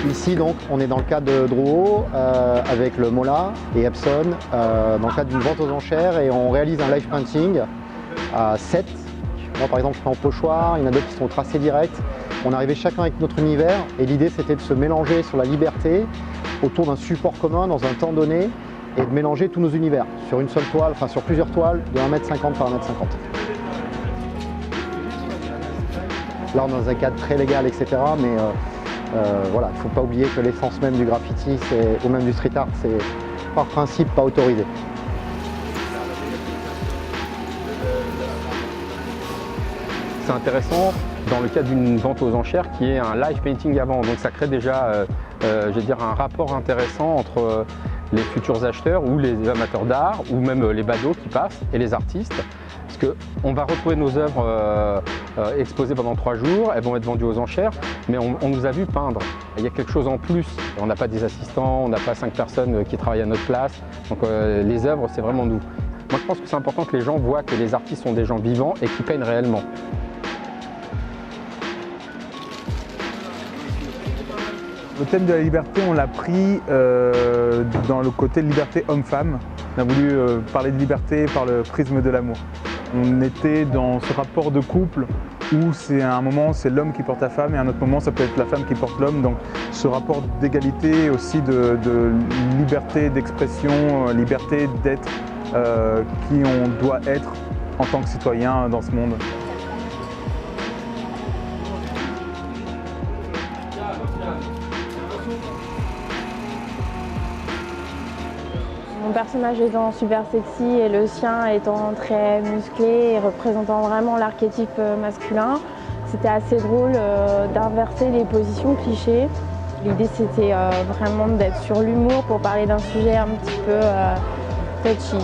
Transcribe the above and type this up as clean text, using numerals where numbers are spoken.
Ici donc on est dans le cadre de Drouot avec le Mola et Epson dans le cadre d'une vente aux enchères et on réalise un live painting à 7. Moi par exemple je fais en pochoir, il y en a d'autres qui sont au tracé direct. On arrivait chacun avec notre univers et l'idée c'était de se mélanger sur la liberté autour d'un support commun dans un temps donné et de mélanger tous nos univers sur une seule toile, enfin sur plusieurs toiles de 1,50 m par 1,50 m. Là on est dans un cadre très légal etc. mais voilà, il ne faut pas oublier que l'essence même du graffiti ou même du street art, c'est par principe pas autorisé. C'est intéressant dans le cadre d'une vente aux enchères qui est un live painting avant. Donc ça crée déjà je veux dire, un rapport intéressant entre les futurs acheteurs ou les amateurs d'art ou même les badauds qui passent et les artistes. Parce qu'on va retrouver nos œuvres exposées pendant 3 jours, elles vont être vendues aux enchères, mais on nous a vu peindre. Il y a quelque chose en plus. On n'a pas des assistants, on n'a pas 5 personnes qui travaillent à notre place. Donc les œuvres, c'est vraiment nous. Moi, je pense que c'est important que les gens voient que les artistes sont des gens vivants et qui peignent réellement. Le thème de la liberté, on l'a pris dans le côté liberté homme-femme. On a voulu parler de liberté par le prisme de l'amour. On était dans ce rapport de couple où c'est à un moment c'est l'homme qui porte la femme et à un autre moment ça peut être la femme qui porte l'homme. Donc ce rapport d'égalité aussi de liberté d'expression, liberté d'être qui on doit être en tant que citoyen dans ce monde. Mon personnage étant super sexy et le sien étant très musclé et représentant vraiment l'archétype masculin, c'était assez drôle d'inverser les positions clichés. L'idée c'était vraiment d'être sur l'humour pour parler d'un sujet un petit peu touchy.